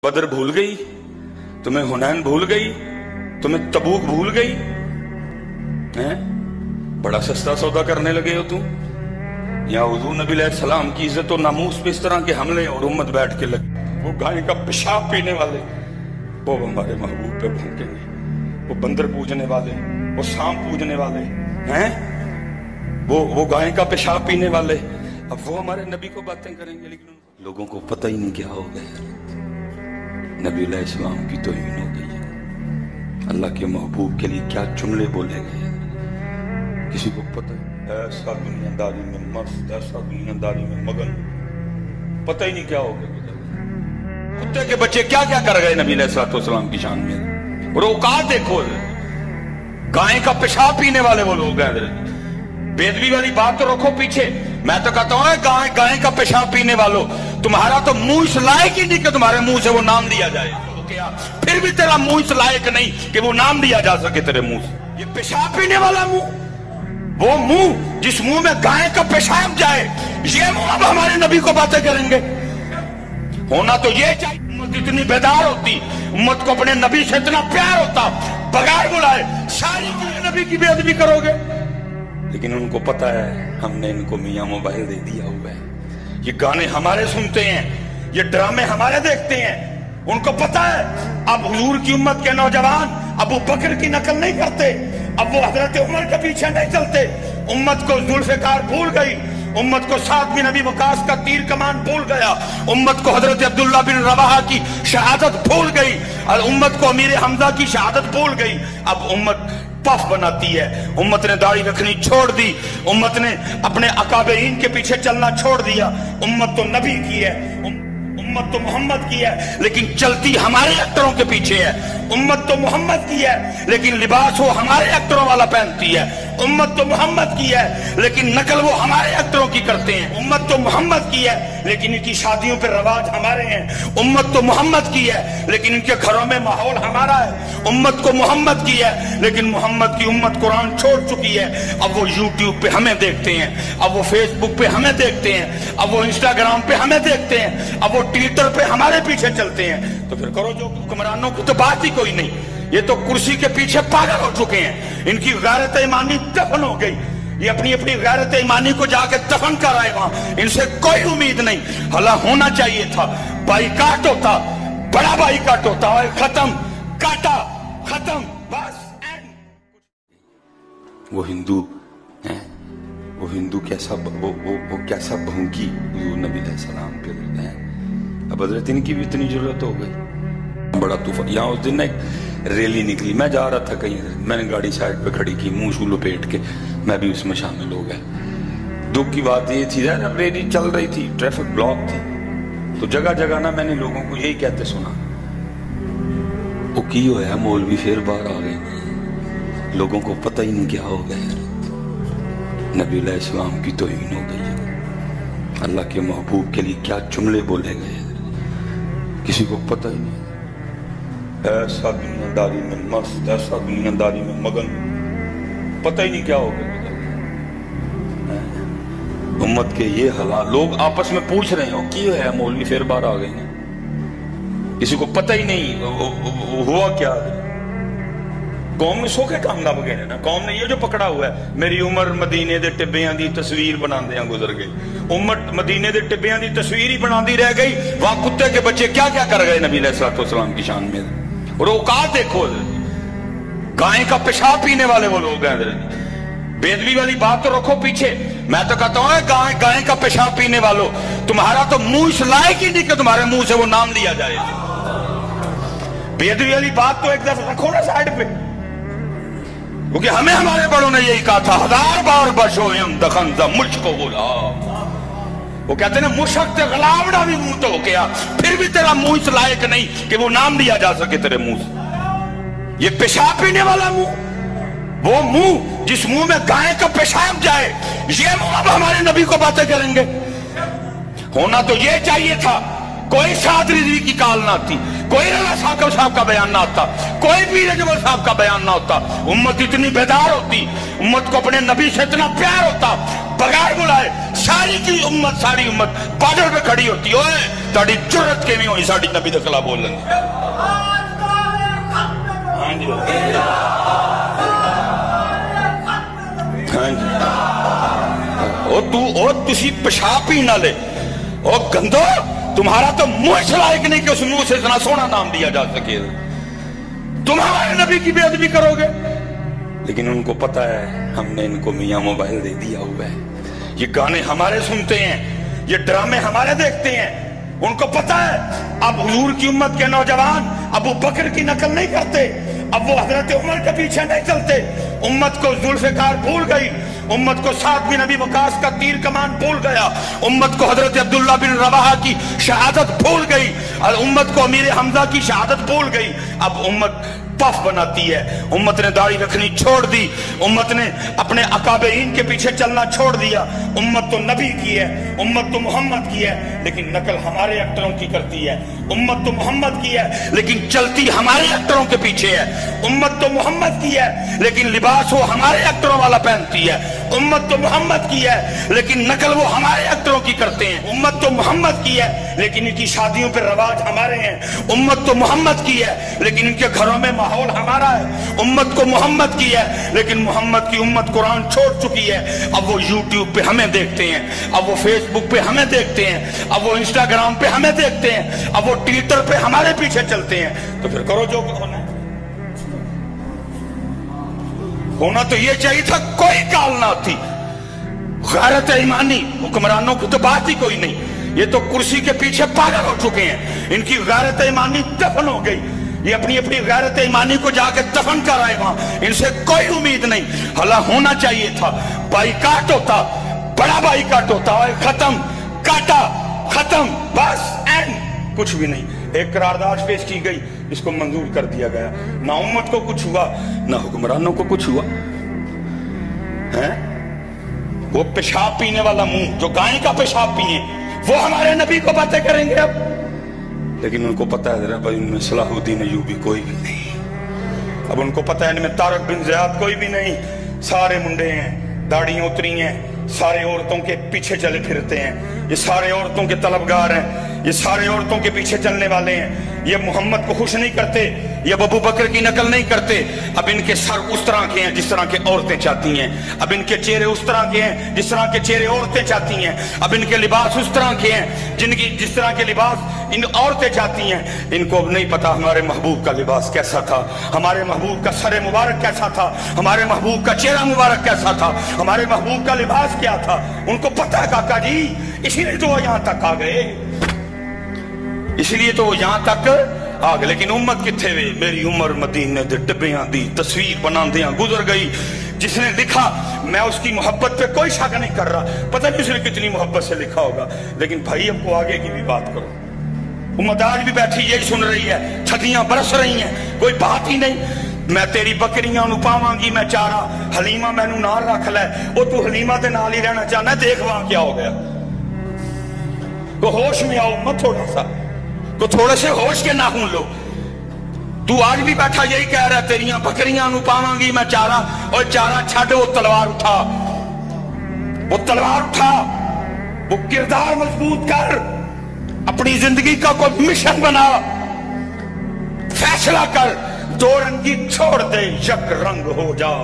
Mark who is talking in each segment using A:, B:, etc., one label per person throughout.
A: बदर भूल गई, तुम्हें हुनैन भूल गई, तुम्हें तबूक भूल गई हैं? बड़ा सस्ता सौदा करने लगे हो तुम। या हुजूर नबी अलैहिस्सलाम की इज्जत और नामूस पे इस तरह के हमले और उम्मत बैठ के लगे। वो गाय का पेशाब पीने वाले वो हमारे महबूब पे भौंकेंगे, वो बंदर पूजने वाले, वो सांप पूजने वाले हैं, वो गाय का पेशाब पीने वाले, अब वो हमारे नबी को बातें करेंगे। लेकिन लोगों को पता ही नहीं क्या हो गया। नबी अलैहिस्सलाम की तौहीन हो गई है। अल्लाह के महबूब के लिए क्या जुमले बोले गए हैं किसी को पता है? ऐसा दुनियादारी में मस्त, ऐसा दुनियादारी में मगन, पता ही नहीं क्या हो गया। कुत्ते के बच्चे क्या क्या कर गए नबी अलैहिस्सलाम की शान में। और औकात देखो, गाय का पेशाब पीने वाले वो लोग हैं। बेदबी वाली बात तो रखो पीछे, मैं तो कहता हूं गाय का पेशाब पीने वालों, तुम्हारा तो मुंह इस लायक ही नहीं कि तुम्हारे मुंह से वो नाम लिया जाए। तो क्या फिर भी तेरा मुंह इस लायक नहीं कि वो नाम लिया जा सके तेरे मुंह से? ये पेशाब पीने वाला मुंह, वो मुंह जिस मुंह में गाय का पेशाब जाए, ये मुंह अब हमारे नबी को बातें करेंगे। होना तो ये चाहिए, उम्मत इतनी बेदार होती, उम्मत को अपने नबी से इतना प्यार होता, बगैर बुलाए सारी नबी की बेअदबी करोगे। लेकिन उनको पता है हमने इनको मियां मोबाइल दे दिया हुआ है, ये गाने हमारे सुनते हैं, ये ड्रामे हमारे देखते हैं। उनको पता है अब हुजूर की उम्मत के नौजवान अबू बकर की नकल नहीं करते, अब वो हजरत उमर के पीछे नहीं चलते। उम्मत को जुल्फ़िकार भूल गई, उम्मत को साद बिन अबी वक़ास का तीर कमान भूल गया, उम्मत को हजरत अब्दुल्ला बिन रवाहा की शहादत भूल गई, और उम्मत को अमीर हमजा की शहादत भूल गई। अब उम्मत पफ बनाती है, उम्मत ने दाढ़ी रखनी छोड़ दी, उम्मत ने अपने अकाबरीन के पीछे चलना छोड़ दिया। उम्मत तो नबी की है, उम्मत तो मोहम्मद की है, लेकिन चलती हमारे एक्टरों के पीछे है। उम्मत तो मोहम्मद की है, लेकिन लिबास वो हमारे एक्टरों वाला पहनती है। उम्मत तो मोहम्मद की है, लेकिन नकल वो हमारे एक्टरों की करते हैं। उम्मत तो मोहम्मद की है, लेकिन इनकी शादियों पे रवाज हमारे हैं। उम्मत तो मोहम्मद की है, लेकिन इनके घरों में माहौल हमारा है। उम्मत को मोहम्मद की है, लेकिन मोहम्मद की उम्मत कुरान छोड़ चुकी है। अब वो यूट्यूब पे हमें देखते हैं, अब वो फेसबुक पे हमें देखते हैं, अब वो इंस्टाग्राम पे हमें देखते हैं, अब वो ट्विटर पे हमारे पीछे चलते हैं। तो फिर करो जो हुक्मरानों की तो बात ही कोई नहीं, ये तो कुर्सी के पीछे पागल हो चुके हैं। इनकी गैरत ईमानी दफन हो गई, ये अपनी अपनी गैरत ईमानी को जाके दफन कर आए वहां। इनसे कोई उम्मीद नहीं। हला होना चाहिए था, बाइकाट होता, बड़ा बाइकाट होता, और खत्म, काटा, खत्म, बस। वो हिंदू है, वो हिंदू कैसा वो कैसा भौंकी नबी अलैहिस्सलाम पे है। अब हजरत इनकी भी इतनी जरूरत हो गई। बड़ा तूफान, यहाँ उस दिन एक रैली निकली, मैं जा रहा था कहीं, मैंने गाड़ी साइड पे खड़ी की, मुंह शू लपेट के, मैं भी उसमें शामिल हो गया। दुख की बात ये थी यार, रैली चल रही थी, ट्रैफिक ब्लॉक थी, तो जगह जगह ना मैंने लोगों को यही कहते सुना, वो की होया मौलवी फिर बाहर आ गए, लोगों को पता ही नहीं क्या हो गया। नबी अलैहिस्सलाम की तौहीन हो गई है। अल्लाह के महबूब के लिए क्या जुमले बोले गए किसी को पता ही नहीं। ऐसा दुनियादारी में मस्त, ऐसा दुनियादारी में मगन, पता ही नहीं क्या हो गया। उम्मत के ये हालात, लोग आपस में पूछ रहे हो की है मौलवी फिर बाहर आ गए हैं, किसी को पता ही नहीं हुआ क्या। कौम में सोखे काम ना बगे ना, कौम ने ये जो पकड़ा हुआ है, मेरी उम्र मदीने दे टिब्बियां दी तस्वीर बनांदे गुजर गई। उम्मत मदीने दे टिब्बियां दी तस्वीर ही बनांदी रह गई। वहां कुत्ते के बच्चे क्या क्या कर गए नबी अलैहिस्सलाम की शान में। और औकात देखो, गाय का पेशाब पीने वाले वो लोग हैं। बेदबी वाली बात तो रखो पीछे, मैं तो कहता हूं गाय का पेशाब पीने वालों, तुम्हारा तो मुंह इस लायक ही नहीं कि तुम्हारे मुंह से वो नाम लिया जाए। बेदबी वाली बात तो एक दफा रखो ना साइड पे, क्योंकि हमें हमारे बड़ों ने यही कहा था, 1000 बार बशोयम दखन द मुझको बोला। वो कहते ना मुशक ते गलावड़ा भी मुंह तो गया, फिर भी तेरा मुंह इस लायक नहीं कि वो नाम लिया जा सके तेरे मुंह से। ये पेशाब पीने वाला मुंह, वो मुंह जिस मुंह में गाय का पेशाब जाए, ये मुंह अब हमारे नबी को बातें करेंगे। होना तो ये चाहिए था, کوئی سعد رضوی کی کال نہ آتی, کوئی رضا ثاقب صاحب کا بیان نہ آتا, کوئی پیر جبل صاحب کا بیان نہ ہوتا. امت اتنی بیدار ہوتی, امت کو اپنے نبی سے اتنا پیار ہوتا, بغیر بلائے ساری کی امت, ساری امت بارڈر پہ کھڑی ہوتی. اوے تاڑی جرت کے نہیں ہوئی ساڑی نبی دے خلاف بولن. ہاں جی ہاں جی, او تسی پیشاب ہی نہ لے, او گندو تمہارا تو منہ لائق نہیں کہ اس منہ سے اتنا سونا نام دیا جا سکے. تم ہمارے نبی کی بے ادبی کرو گے. لیکن ان کو پتا ہے ہم نے ان کو میاں موبائل دے دیا ہوا ہے, یہ گانے ہمارے سنتے ہیں, یہ ڈرامے ہمارے دیکھتے ہیں. ان کو پتا ہے اب حضور کی امت کے نوجوان ابو بکر کی نقل نہیں کرتے, اب وہ حضرت عمر کے پیچھے نہیں چلتے. امت کو ذوالفقار بھول گئی, امت کو سعد بن ابی وقاص کا تیر کمان بھول گیا, امت کو حضرت عبداللہ بن رواحہ کی شہادت بھول گئی, اور امت کو امیر حمزہ کی شہادت بھول گئی. اب امت پف بناتی ہے, امت نے داڑھی رکھنی چھوڑ دی, امت نے اپنے اکابرین کے پیچھے چلنا چھوڑ دیا. امت تو نبی کی ہے, امت تو محمد کی ہے, لیکن نقل ہمارے ایکٹروں کی کرتی ہے. امت تو محمد کی ہے لیکن چلتی ہمارے ایکٹروں کے پیچھے ہے. امت تو محمد کی ہے لیکن لباس وہ ہمارے ایکٹروں والا پہنتی ہے. امت تو محمد کی ہے لیکن نقل وہ ہمارے ایکٹروں کی کرتے ہیں. امت تو محمد کی ہے لیکن ان کی شادیوں پہ رواج ہمارے ہیں. امت تو محمد کی ہے لیکن ان کے گھروں میں ماحول ہمارا ہے. امت کو محمد کی ہے لیکن محمد کی امت قرآن چھوڑ چکی ہے. اب وہ یوٹیوب پہ ہمیں دیکھتے ہیں, اب وہ فیس بک پہ ہمیں دیکھتے ہیں, اب وہ انسٹاگرام پہ ہمیں دیکھتے ہیں, اب وہ ٹویٹر پہ ہمارے پیچھے چلتے ہیں. تو پھر کرو جو ہونا ہے. ہونا تو یہ چاہیے تھا کوئی کال نہ آتی. غیرت ایمانی حکمرانوں کی تو بات ہی کوئی نہیں, یہ تو کرسی کے پیچھے پاگل ہو چکے ہیں. ان کی غیرت ایمانی دفن ہو گئی, یہ اپنی اپنی غیرت ایمانی کو جا کے دفن کر آئے وہاں. ان سے کوئی امید نہیں. حالا ہونا چاہیے تھا بائیکاٹ ہوتا, بڑا بائیکاٹ ہوتا, ختم کاٹا ختم بس اینڈ, کچھ بھی نہیں. ایک قرارداد پیش کی گئی, اس کو منظور کر دیا گیا. نہ امت کو کچھ ہوا نہ حکمرانوں کو کچھ ہوا. وہ پیشاب پینے والا منہ جو گائے کا پیشاب پیے وہ ہمارے نبی کو باتیں کریں گے اب. لیکن ان کو پتا ہے ذرا بھائی ان میں صلاح الدین ایوبی کوئی بھی نہیں. اب ان کو پتا ہے ان میں طارق بن زیاد کوئی بھی نہیں. سارے منڈے ہیں, داڑیاں اتری ہیں, سارے عورتوں کے پیچھے چلے پھرتے ہیں, یہ سارے عورتوں کے طلبگار ہیں, یہ سارے عورتوں کے پیچھے چلنے والے ہیں. یہ محمد کو خوش نہیں کرتے, یہ ابو بکر کی نقل نہیں کرتے. اب ان کے سر اس طرح کے ہیں جس طرح کے عورتیں چاہتی ہیں, اب ان کے چہرے اس طرح کے ہیں جس طرح کے چہرے عورتیں چاہتی ہیں, اب ان کے لباس اس طرح کے ہیں جس طرح کے لباس ان عورتیں چاہتی ہیں. ان کو اب نہیں پتا ہمارے محبوب کا لباس کیسا تھا, ہمارے محبوب کا سر مبارک کیسا تھا, ہمارے محبوب کا چہرہ مبارک کیسا تھا, ہمارے محبوب کا لباس کیا تھا. ان کو پتا ہے کاکا جی, اسی لیے تو وہ یہاں تک آ گئے, اسی لیے تو وہ یہاں تک آ گئے. لیکن امت کتھے وے, میری عمر مدینے دے ڈبیاں دی تصویر بناندیاں گزر گئی. جس نے لکھا میں اس کی محبت پہ کوئی شک نہیں کر رہا, پتہ نہیں اس نے کتنی محبت سے لکھا ہوگا. لیکن بھائی اب کو آگے کی بھی بات کرو. امت آج بھی بیٹھی یہی سن رہی ہے, چھتیاں برس رہی ہیں, کوئی بات ہی نہیں. میں تیری بکریاں نو پاواں گی میں چارہ, حلیمہ میں نو نال رکھ لے. وہ تو حلیمہ دے نال ہی رہنا چاہنا ہے, دیکھ وہاں کیا ہو گیا. کو ہوش میں آؤ مت, تھوڑا سا کو تھوڑے سے ہوش کے ناخن لو. تو آج بھی بیٹھا یہی کہہ رہا ہے تیریاں بکریاں نو پاواں گی میں چارہ, اور چارہ چھڈ, وہ تلوار اٹھا, وہ تلوار اٹھا, وہ کردار مضبوط کر, اپنی زندگی کا کوئی مشن بنا, فیصلہ کر. دو رنگی چھوڑ دے, یک رنگ ہو جا,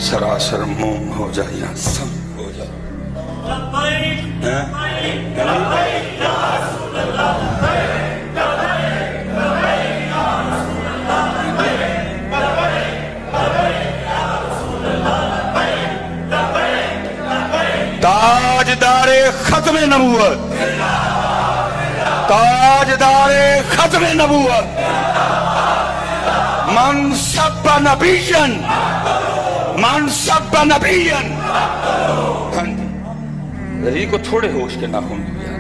A: سراسر موم ہو جا یا سنگ ہو جا. تاجدار ختم نبوت, تاجدار ختم نبوت, من سب نبیًا, من سب نبیًا. ذری کو تھوڑے ہوش کے ناخن دیا.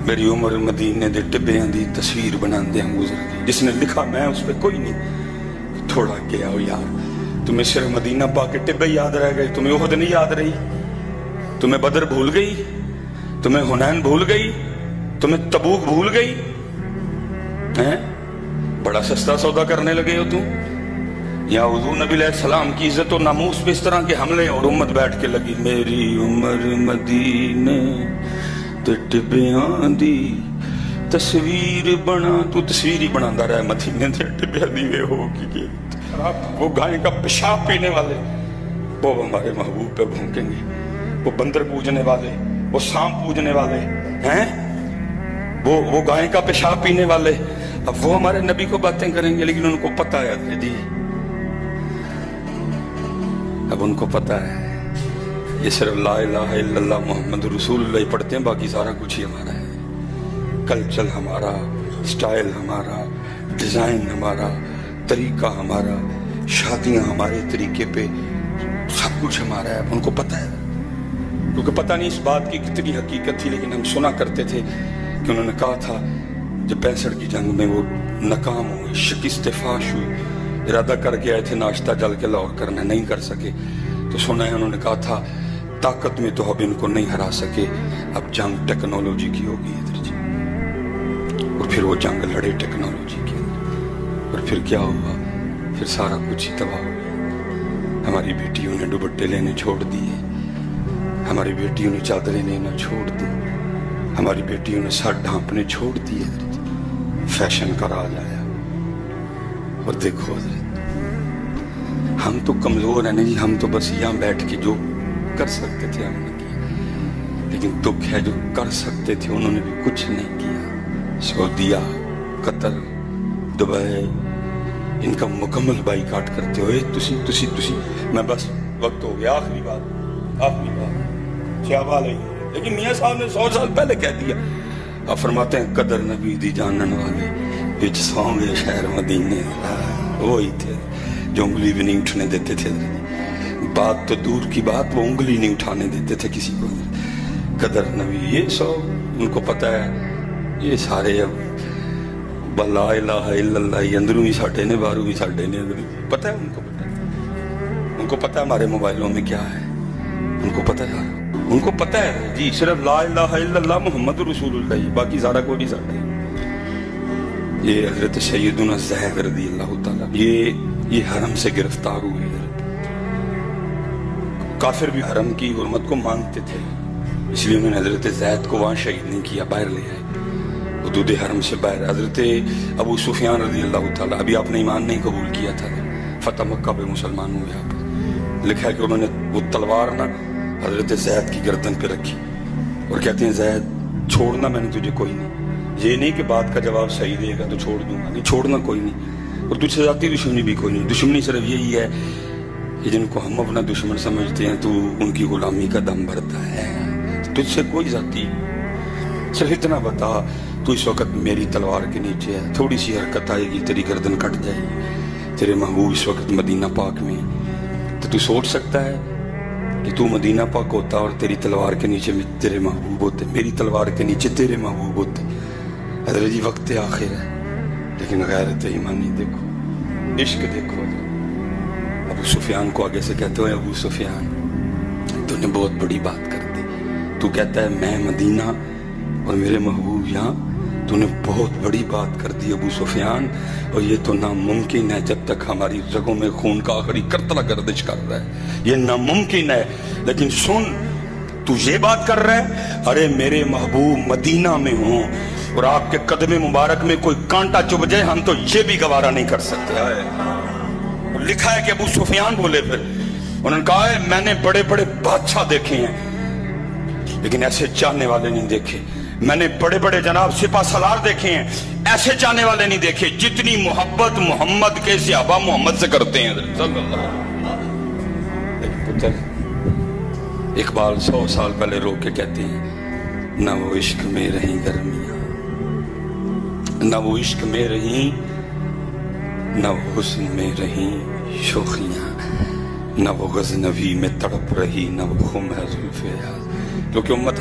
A: میری عمر مدینے دے ٹبیاں دی تصویر بنان دے گزر گئی. جس نے لکھا میں اس پہ کوئی نہیں. تھوڑا گیا ہو یار, تمہیں صرف مدینہ پاک کے ٹبے یاد رہ گئی, تمہیں احد نہیں یاد رہی, تمہیں بدر بھول گئی, تمہیں حنین بھول گئی, तुम्हें तबूक भूल गई हैं? बड़ा सस्ता सौदा करने लगे हो तुम। या हुजूर नबी अलैहिस्सलाम की इज्जत और नामूस पे इस तरह के हमले, और उम्मत बैठ के लगी मेरी उम्र मदीने ते टिबियां दी तस्वीर बना। तू तस्वीर ही बनाता रहा मदीने ते टिबियां दी वे हो की वो गाय का पेशाब पीने वाले वो हमारे महबूब पे भूकेंगे, वो बंदर पूजने वाले, वो सांप पूजने वाले हैं, वो गाय का पेशाब पीने वाले, अब वो हमारे नबी को बातें करेंगे। लेकिन उनको पता है जी, अब उनको पता है ये सिर्फ ला इलाहा इल्लल्लाह मुहम्मद रसूलुल्लाह पढ़ते हैं, बाकी सारा कुछ ही हमारा है। कल्चर हमारा, स्टाइल हमारा, डिजाइन हमारा, तरीका हमारा, शादियां हमारे तरीके पे, सब कुछ हमारा है। उनको पता है, क्योंकि पता नहीं इस बात की कितनी हकीकत थी, लेकिन हम सुना करते थे कि उन्होंने कहा था जब 65 की जंग में वो नाकाम हुए, शिकस्त फाश हुई, इरादा करके आए थे नाश्ता जल के लाहौर करना, नहीं कर सके, तो सुना है उन्होंने कहा था ताकत में तो अब इनको नहीं हरा सके, अब जंग टेक्नोलॉजी की होगी इधर जी। और फिर वो जंग लड़े टेक्नोलॉजी की, और फिर क्या हुआ, फिर सारा कुछ ही तबाह हो गया। हमारी बेटियों ने दुपट्टे लेने छोड़ दिए, हमारी बेटियों ने चादरें लेना छोड़ दी, हमारी बेटियों ने सर ढांपने छोड़ दिए, फैशन का राज आया। और देखो हम तो कमजोर है नहीं, हम तो बस यहाँ बैठ के जो कर सकते थे हमने किया, लेकिन दुख है जो कर सकते थे उन्होंने भी कुछ नहीं किया। सऊदीया, कतर, दुबई, इनका मुकम्मल बाईकाट करते हुए तुसी मैं बस वक्त हो गया, आखिरी बात क्या बात है। लेकिन मियाँ साहब ने 100 साल पहले कह दिया। अब फरमाते हैं कदर नबी दी जानन वाले बिच सौंगे शहर मदीने, वही थे जो उंगली भी नहीं उठने देते थे। बात तो दूर की बात, वो उंगली नहीं उठाने देते थे किसी को। कदर नबी ये सब उनको पता है। ये सारे अब ला इलाहा इल्लल्लाह अंदरों ही साडे ने, बाहरों ही साडे ने, पता है उनको। उनको पता है हमारे मोबाइलों में क्या है, उनको पता है, उनको पता है जी। सिर्फ ला इलाहा इल्लल्लाह मुहम्मद रसूलुल्लाह, बाकी सारा कोई नहीं साडा। ये हजरत सैयदुना ज़ैद रज़ियल्लाहु ताला ये हरम से गिरफ्तार हुए। काफिर भी हरम की हुर्मत को मानते थे, इसलिए उन्होंने हजरत ज़ैद को वहां शहीद नहीं किया, बाहर ले आए हुदूद हरम से बाहर। हजरत अबू सुफियान रज़ियल्लाहु ताला, अभी आपने ईमान नहीं कबूल किया था, फतह मक्का पे मुसलमान हुए आप। लिखा है कि उन्होंने वो तलवार ना हजरत ज़ैद की गर्दन पे रखी और कहते हैं ज़ैद छोड़ना मैंने तुझे कोई नहीं, ये नहीं कि बात का जवाब सही देगा तो छोड़ दूंगा, नहीं छोड़ना कोई नहीं। और तुझसे जाती दुश्मनी भी कोई नहीं। दुश्मनी सिर्फ यही है कि जिनको हम अपना दुश्मन समझते हैं तो उनकी गुलामी का दम भरता है। तुझसे कोई जाती, सिर्फ इतना बता तू इस वक्त मेरी तलवार के नीचे है, थोड़ी सी हरकत आएगी तेरी गर्दन कट जाएगी। तेरे महबूब इस वक्त मदीना पाक में, तो तू सोच सकता है कि तू मदीना पाक होता और तेरी तलवार के नीचे तेरे महबूब होते, मेरी तलवार के नीचे तेरे महबूब होते। हज़रत जी वक्त आखिर है, लेकिन गैरत ईमानी देखो, इश्क देखो। अबू सुफियान को आगे से कहते हो अबू सुफियान तूने बहुत बड़ी बात कर दी। तू कहता है मैं मदीना और मेरे महबूब यहाँ, तूने बहुत बड़ी बात कर दी अबू सुफियान। और ये तो नामुमकिन है जब तक हमारी रगों में खून का आखिरी करतला गर्दिश कर रहा है, ये नामुमकिन है। लेकिन सुन, तू ये बात कर रहा है, अरे मेरे महबूब मदीना में हो और आपके कदमे मुबारक में कोई कांटा चुभ जाए, हम तो ये भी गवारा नहीं कर सकते है। लिखा है कि अबू सुफियान बोले, फिर उन्होंने कहा है मैंने बड़े बड़े बादशाह देखे हैं लेकिन ऐसे चाहने वाले नहीं देखे। मैंने बड़े बड़े जनाब सिपा सलार देखे हैं, ऐसे चाहने वाले नहीं देखे जितनी मोहब्बत मोहम्मद के सहाबा मोहम्मद से करते हैं। पुत्र इकबाल 100 साल पहले रो के कहते हैं ना वो इश्क में रही गर्मियां, ना वो इश्क में रही, ना वो हुस्न में रही शोखियां, ना वो गज़नवी में तड़प रही, ना वो खुम है जुल्फ़े। क्योंकि उम्मत